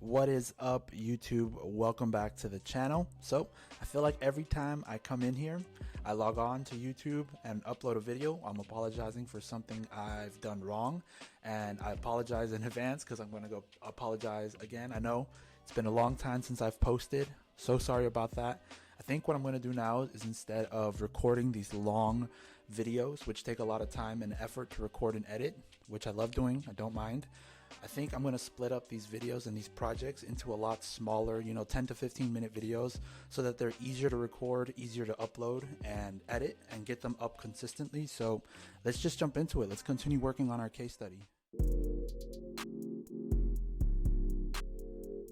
What is up, YouTube? Welcome back to the channel. So I feel like every time I come in here, I log on to YouTube and upload a video, I'm apologizing for something I've done wrong, and I apologize in advance because I'm going to go apologize again. I know it's been a long time since I've posted, so sorry about that. I think what I'm going to do now is, instead of recording these long videos, which take a lot of time and effort to record and edit, which I love doing, I don't mind, I think I'm going to split up these videos and these projects into a lot smaller, 10 to 15 minute videos, so that they're easier to record, easier to upload and edit and get them up consistently. So let's just jump into it. Let's continue working on our case study.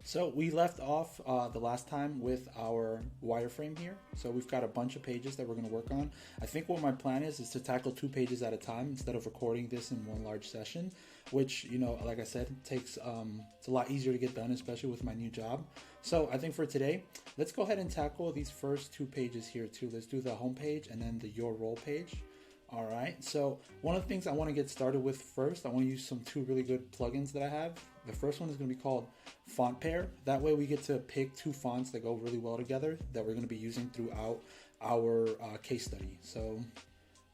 So we left off the last time with our wireframe here. So we've got a bunch of pages that we're going to work on. I think what my plan is to tackle 2 pages at a time instead of recording this in one large session, which, like I said, takes it's a lot easier to get done, especially with my new job. So I think for today, let's go ahead and tackle these first 2 pages here too. Let's do the home page and then the your role page. All right, so one of the things I want to get started with first, I want to use 2 really good plugins that I have. The first one is going to be called Font Pair. That way we get to pick 2 fonts that go really well together that we're going to be using throughout our case study. So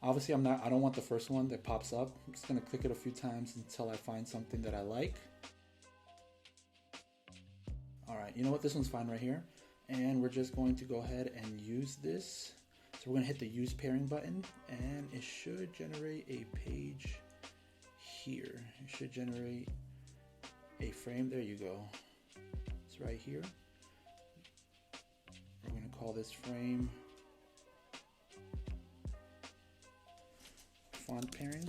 obviously I don't want the first one that pops up. I'm just going to click it a few times until I find something that I like. All right, you know what? This one's fine right here. And we're just going to go ahead and use this. So we're going to hit the use pairing button and it should generate a page here. It should generate a frame. There you go. It's right here. We're going to call this frame font pairing.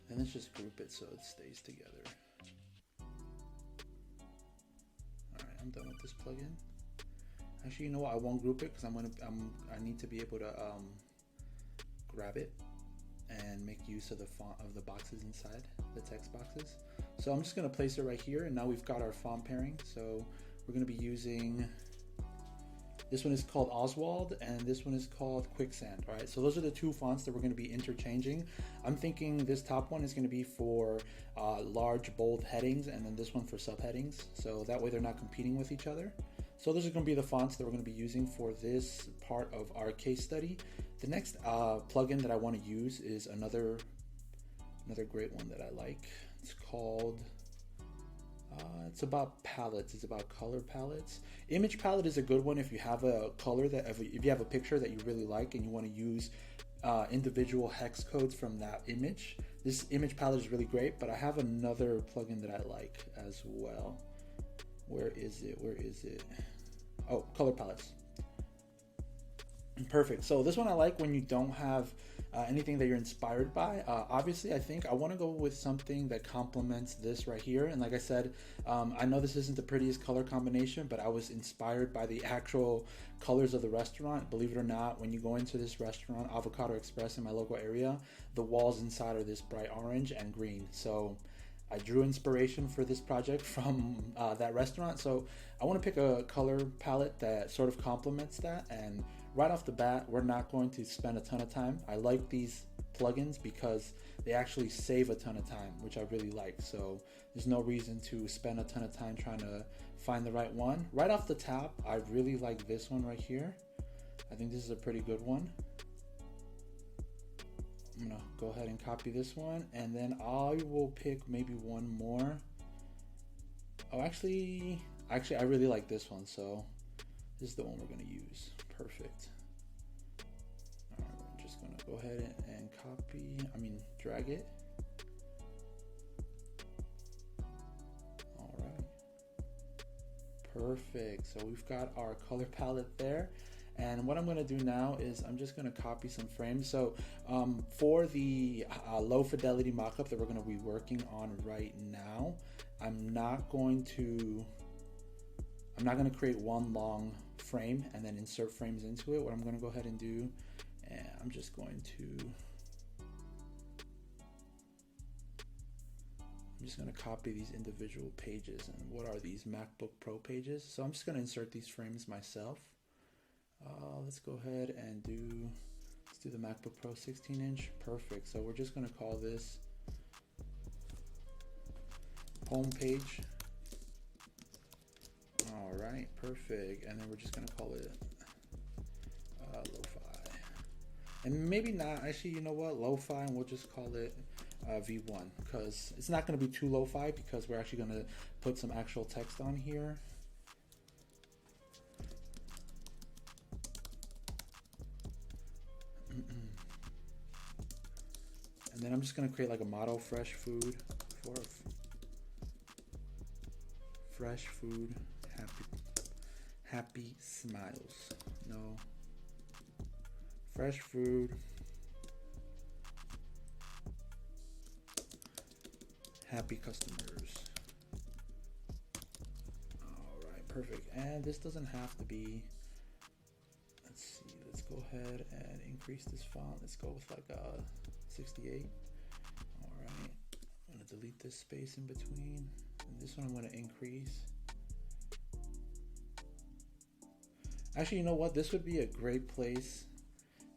And let's just group it so it stays together. All right, I'm done with this plugin. Actually, you know what? I won't group it because I need to be able to grab it and make use of the font of the boxes inside, the text boxes. So I'm just going to place it right here, and now we've got our font pairing. So we're going to be using, this one is called Oswald and this one is called Quicksand. All right, so those are the 2 fonts that we're going to be interchanging. I'm thinking this top one is going to be for large bold headings, and then this one for subheadings, so that way they're not competing with each other. So those are going to be the fonts that we're going to be using for this part of our case study. The next plugin that I want to use is another great one that I like. It's called, it's about palettes. It's about color palettes. Image palette is a good one if you have a color if you have a picture that you really like and you want to use individual hex codes from that image. This image palette is really great, but I have another plugin that I like as well. Where is it? Oh, color palettes. Perfect. So this one I like when you don't have anything that you're inspired by. Obviously, I think I want to go with something that complements this right here. And like I said, I know this isn't the prettiest color combination, but I was inspired by the actual colors of the restaurant. Believe it or not, when you go into this restaurant, Avocado Express in my local area, the walls inside are this bright orange and green. So I drew inspiration for this project from that restaurant. So I want to pick a color palette that sort of complements that. And right off the bat, we're not going to spend a ton of time. I like these plugins because they actually save a ton of time, which I really like. So there's no reason to spend a ton of time trying to find the right one. Right off the top, I really like this one right here. I think this is a pretty good one. I'm gonna go ahead and copy this one, and then I will pick maybe one more. Oh, actually I really like this one, so this is the one we're gonna use. Perfect. All right, we're just gonna go ahead and drag it. All right, perfect. So we've got our color palette there. And what I'm going to do now is I'm just going to copy some frames. So for the low fidelity mockup that we're going to be working on right now, I'm not going to create one long frame and then insert frames into it. What I'm going to go ahead and do, and I'm just going to copy these individual pages. And what are these? MacBook Pro pages. So I'm just going to insert these frames myself. Let's go ahead and let's do the MacBook Pro 16-inch. Perfect. So we're just going to call this home page. All right, perfect. And then we're just gonna call it lo-fi. And maybe not, actually, you know what, lo-fi, and we'll just call it v1, because it's not gonna be too lo-fi, because we're actually gonna put some actual text on here. And then I'm just gonna create like a motto: fresh food for fresh food, happy smiles. No, fresh food, happy customers. All right, perfect. And this doesn't have to be. Let's see. Let's go ahead and increase this font. Let's go with like a 68. All right, I'm gonna delete this space in between, and this one I'm gonna increase. Actually, you know what, this would be a great place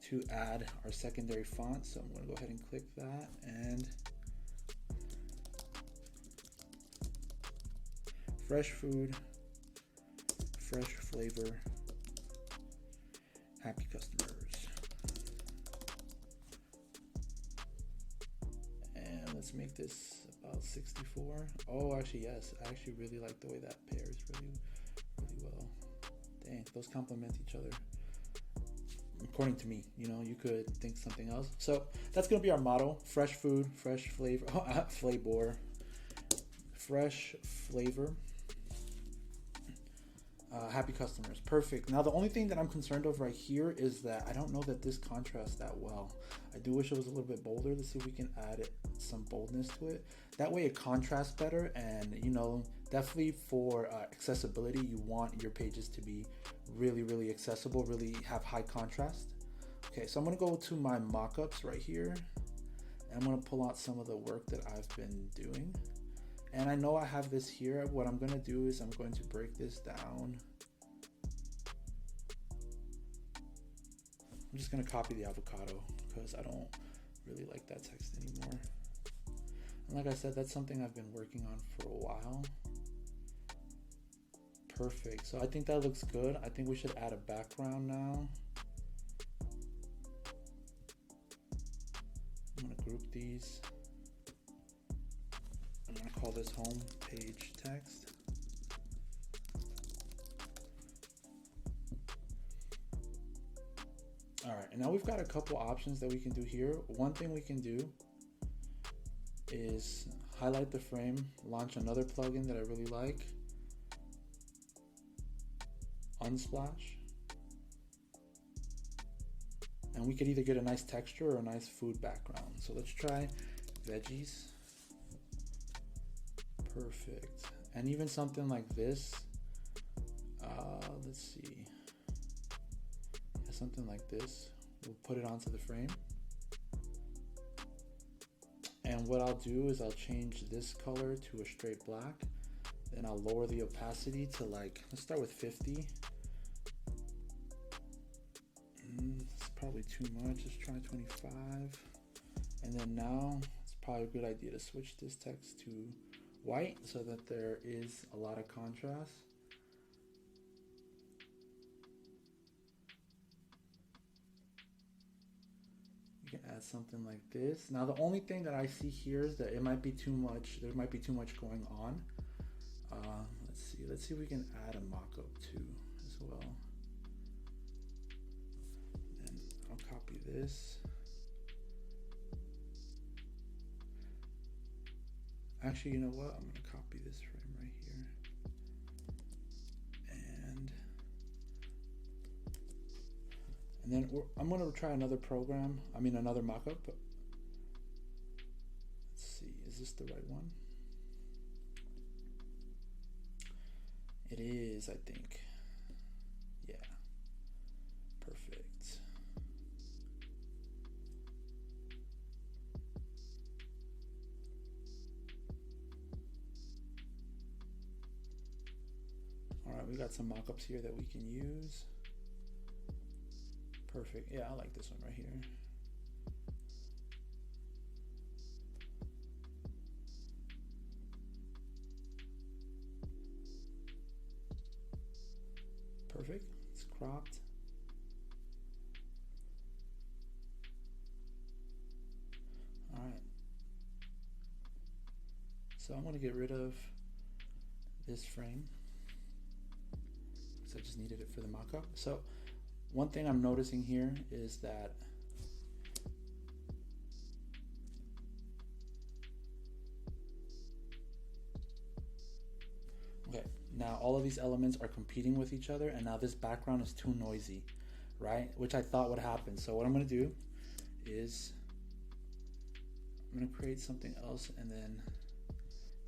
to add our secondary font, so I'm gonna go ahead and click that, and fresh food, fresh flavor, happy customers. Let's make this about 64. Oh, actually, yes. I actually really like the way that pairs really well. Dang, those complement each other. According to me, you know, you could think something else. So that's going to be our motto: fresh food, fresh flavor, fresh flavor, happy customers. Perfect. Now, the only thing that I'm concerned of right here is that I don't know that this contrasts that well. I do wish it was a little bit bolder. Let's see if we can add some boldness to it. That way it contrasts better, and you know, definitely for accessibility, you want your pages to be really accessible, really have high contrast. Okay, so I'm gonna go to my mockups right here, and I'm gonna pull out some of the work that I've been doing. And I know I have this here. What I'm gonna do is I'm going to break this down. I'm just gonna copy the avocado because I don't really like that text anymore. And like I said, that's something I've been working on for a while. Perfect. So I think that looks good. I think we should add a background now. I'm gonna group these. I'm gonna call this home page text. All right, and now we've got a couple options that we can do here. One thing we can do is highlight the frame, launch another plugin that I really like, Unsplash, and we could either get a nice texture or a nice food background. So let's try veggies. Perfect. And even something like this, let's see, yeah, something like this, we'll put it onto the frame. And what I'll do is I'll change this color to a straight black. Then I'll lower the opacity to like, let's start with 50. It's probably too much. Let's try 25. And then now it's probably a good idea to switch this text to white so that there is a lot of contrast. You can add something like this. Now the only thing that I see here is that it might be too much. There might be too much going on. Let's see if we can add a mock-up too as well. And I'll copy this. Actually, you know what? I'm gonna copy this frame right here. And then I'm gonna try another program. I mean another mock-up. Let's see, is this the right one? It is, I think. Yeah. Perfect. All right, we got some mock-ups here that we can use. Perfect. Yeah, I like this one right here. cropped. All right. So I'm going to get rid of this frame because I just needed it for the mockup. So one thing I'm noticing here is that now all of these elements are competing with each other, and now this background is too noisy, right? Which I thought would happen. So what I'm going to do is I'm going to create something else, and then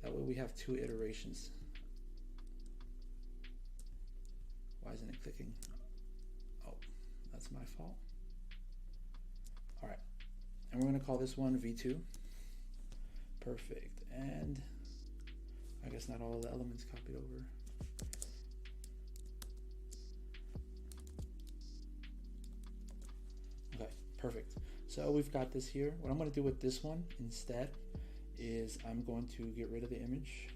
that way we have two iterations. Why isn't it clicking? Oh, that's my fault. All right, and we're going to call this one V2. Perfect. And I guess not all of the elements copied over. Okay, perfect. So we've got this here. What I'm going to do with this one instead is I'm going to get rid of the image.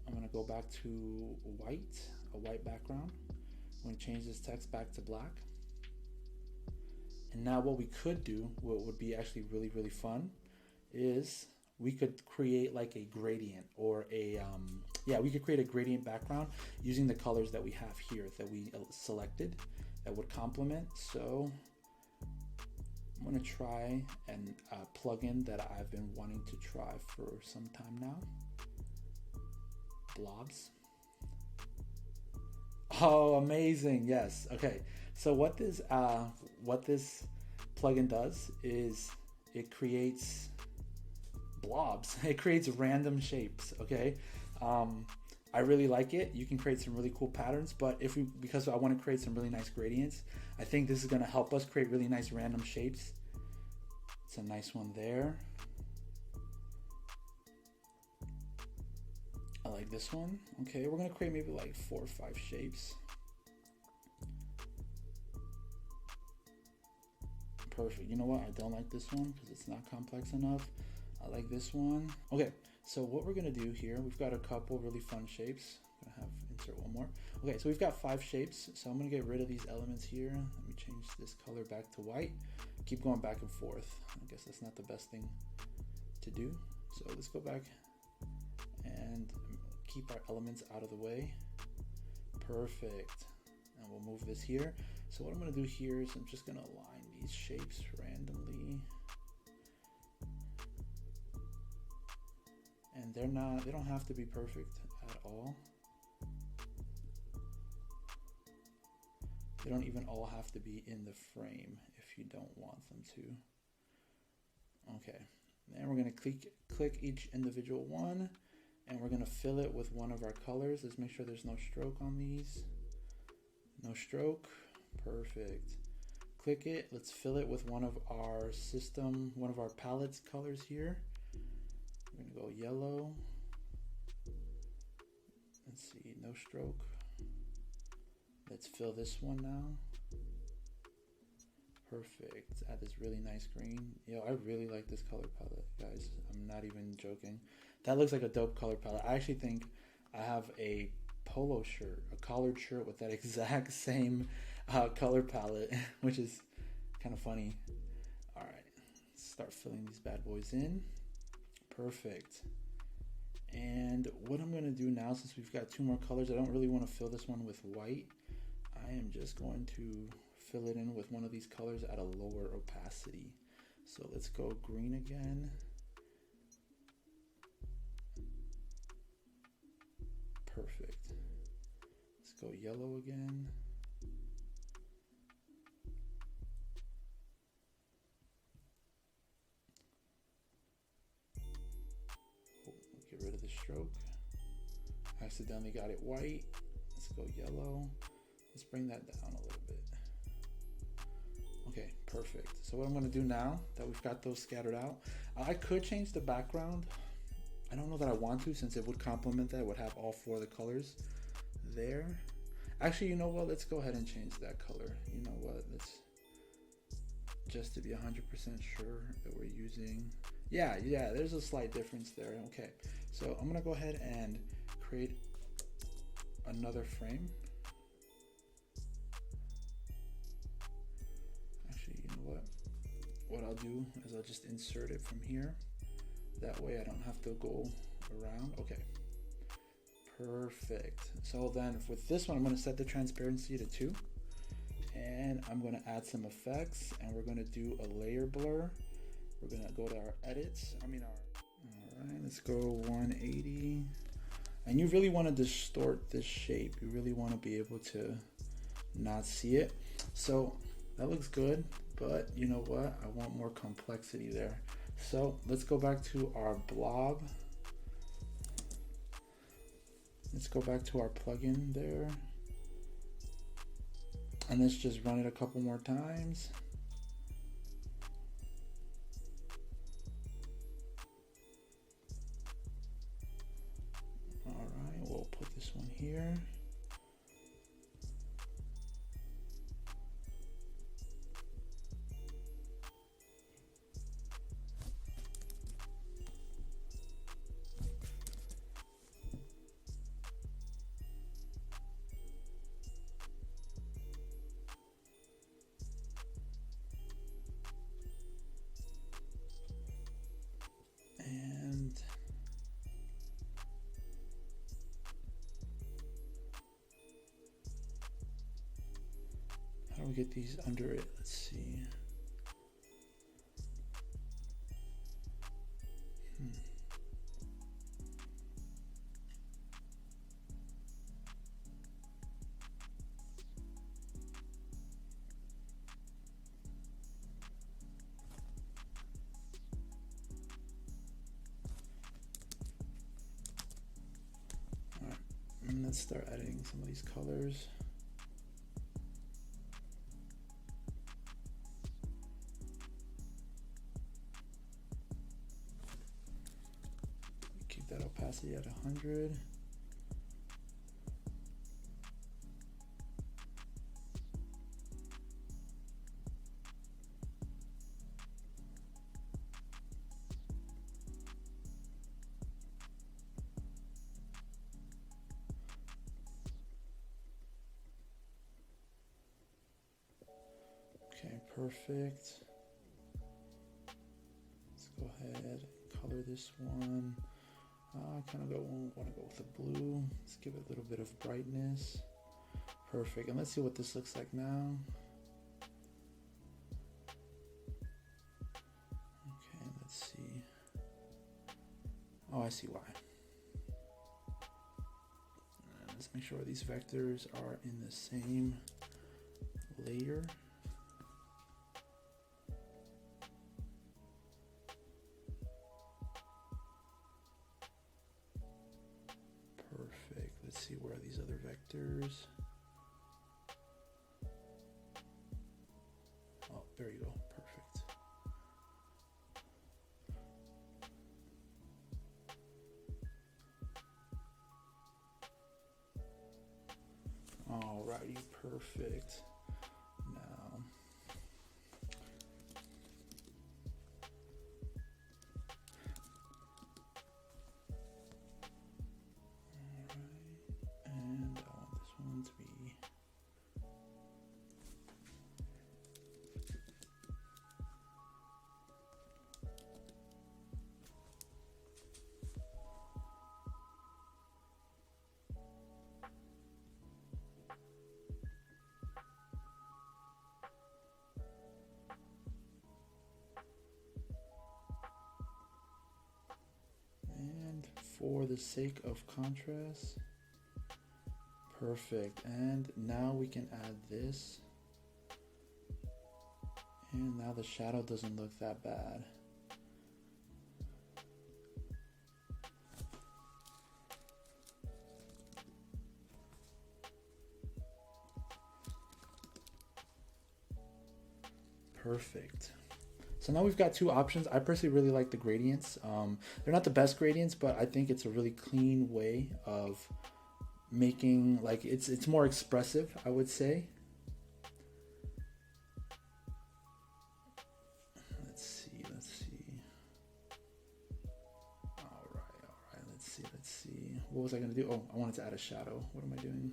I'm going to go back to white, a white background. I'm going to change this text back to black. And now what we could do, what would be actually really, really fun, is we could create like a gradient or a, we could create a gradient background using the colors that we have here that we selected that would complement. So I'm going to try and plugin that I've been wanting to try for some time now. Blobs. Oh, amazing. Yes. Okay. So what this plugin does is it creates blobs. It creates random shapes. Okay. I really like it. You can create some really cool patterns, but because I want to create some really nice gradients, I think this is going to help us create really nice random shapes. It's a nice one there. I like this one. Okay, we're going to create maybe like 4 or 5 shapes. Perfect. You know what? I don't like this one because it's not complex enough. I like this one. Okay, so what we're going to do here, we've got a couple really fun shapes. I'm going to have insert one more. Okay, so we've got 5 shapes. So I'm going to get rid of these elements here. Let me change this color back to white. Keep going back and forth. I guess that's not the best thing to do. So let's go back and keep our elements out of the way. Perfect. And we'll move this here. So what I'm going to do here is I'm just going to align these shapes randomly. And they don't have to be perfect at all. They don't even all have to be in the frame if you don't want them to. Okay, then we're going to click each individual one, and we're going to fill it with one of our colors. Let's make sure there's no stroke on these. No stroke. Perfect. Click it. Let's fill it with one of our palettes colors here. We're going to go yellow. Let's see, no stroke. Let's fill this one now. Perfect. Add this really nice green. Yo, I really like this color palette, guys. I'm not even joking. That looks like a dope color palette. I actually think I have a polo shirt, a collared shirt with that exact same color palette, which is kind of funny. All right, let's start filling these bad boys in. Perfect. And what I'm going to do now, since we've got 2 more colors, I don't really want to fill this one with white. I am just going to fill it in with one of these colors at a lower opacity. So let's go green again. Perfect. Let's go yellow again. Get rid of the stroke. I accidentally got it white. Let's go yellow. Let's bring that down a little bit. Okay, perfect. So what I'm going to do now that we've got those scattered out, I could change the background. I don't know that I want to, since it would complement that. It would have all 4 of the colors there. Actually, you know what? Let's go ahead and change that color. You know what? Let's just to be 100% sure that we're using. Yeah, there's a slight difference there. Okay, so I'm going to go ahead and create another frame. what I'll do is I'll just insert it from here. That way I don't have to go around. Okay, perfect. So then with this one, I'm going to set the transparency to 2. And I'm going to add some effects, and we're going to do a layer blur. We're going to go to our edits. All right, let's go 180. And you really want to distort this shape. You really want to be able to not see it. So that looks good, but you know what? I want more complexity there. So let's go back to our blob. Let's go back to our plugin there. And let's just run it a couple more times. All right, we'll put this one here. How do we get these under it? Let's see. All right, and let's start adding some of these colors. That opacity at 100. Okay, perfect. Let's go ahead and color this one. I kind of want to go with the blue. Let's give it a little bit of brightness. Perfect. And let's see what this looks like now. Okay, let's see. Oh, I see why. Let's make sure these vectors are in the same layer. Let's see where are these other vectors. Oh, there you go. Perfect. Alrighty, perfect. Now, to be and for the sake of contrast. Perfect, and now we can add this, and now the shadow doesn't look that bad. Perfect. So now we've got 2 options. I personally really like the gradients. They're not the best gradients, but I think it's a really clean way of making, like, it's more expressive, I would say. Let's see. All right, let's see. What was I gonna do? Oh, I wanted to add a shadow. What am I doing?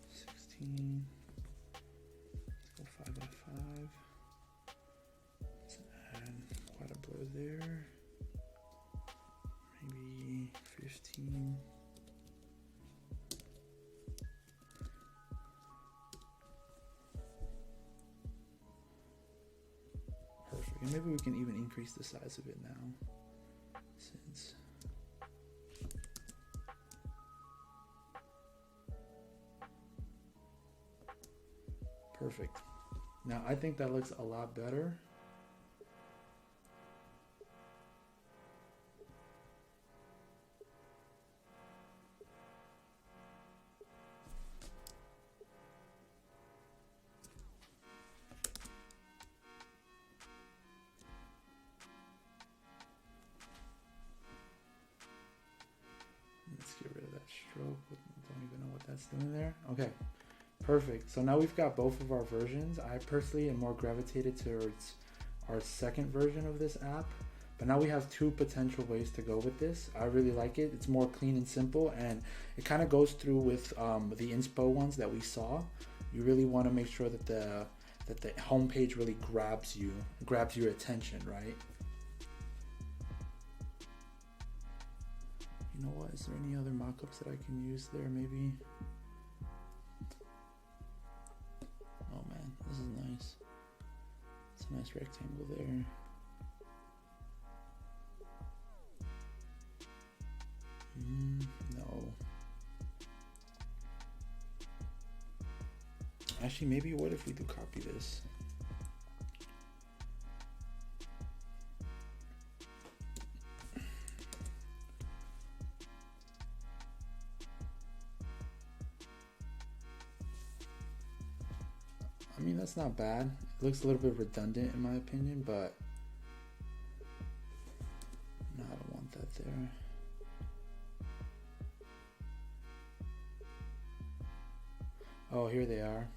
16. Let's go 5 by 5. Let's add quite a blur there. Maybe 15. Perfect. And maybe we can even increase the size of it now, since perfect. Now I think that looks a lot better. Let's get rid of that stroke. Don't even know what that's doing there. Okay. Perfect. So now we've got both of our versions. I personally am more gravitated towards our second version of this app, but now we have two potential ways to go with this. I really like it. It's more clean and simple, and it kind of goes through with the inspo ones that we saw. You really want to make sure that the homepage really grabs your attention, right? You know what? Is there any other mockups that I can use there? Maybe. Oh man, this is nice. It's a nice rectangle there. No. Actually, maybe what if we do copy this? I mean, that's not bad. It looks a little bit redundant in my opinion, but no, I don't want that there. Oh, here they are.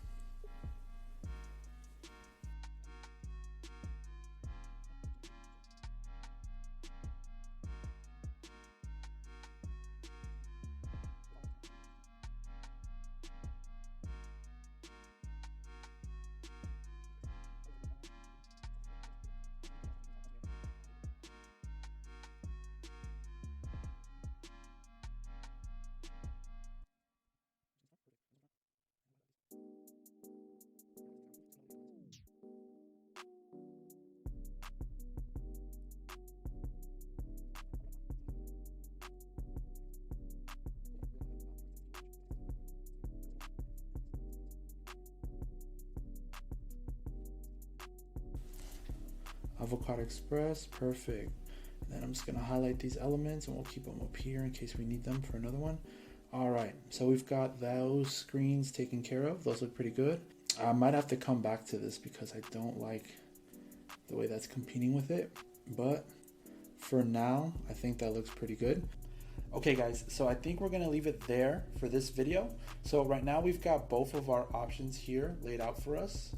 Avocado Express, perfect. And then I'm just gonna highlight these elements and we'll keep them up here in case we need them for another one. All right, so we've got those screens taken care of. Those look pretty good. I might have to come back to this because I don't like the way that's competing with it. But for now, I think that looks pretty good. Okay guys, so I think we're gonna leave it there for this video. So right now we've got both of our options here laid out for us.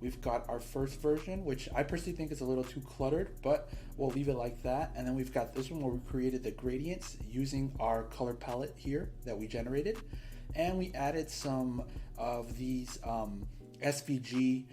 We've got our first version, which I personally think is a little too cluttered, but we'll leave it like that. And then we've got this one where we created the gradients using our color palette here that we generated. And we added some of these SVG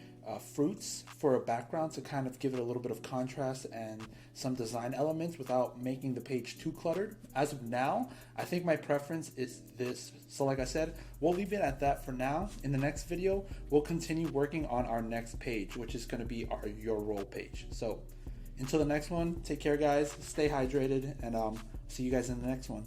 fruits for a background to kind of give it a little bit of contrast and some design elements without making the page too cluttered. As of now, I think my preference is this. So like I said, we'll leave it at that for now. In the next video, we'll continue working on our next page, which is going to be our Your Role page. So until the next one, take care guys, stay hydrated, and see you guys in the next one.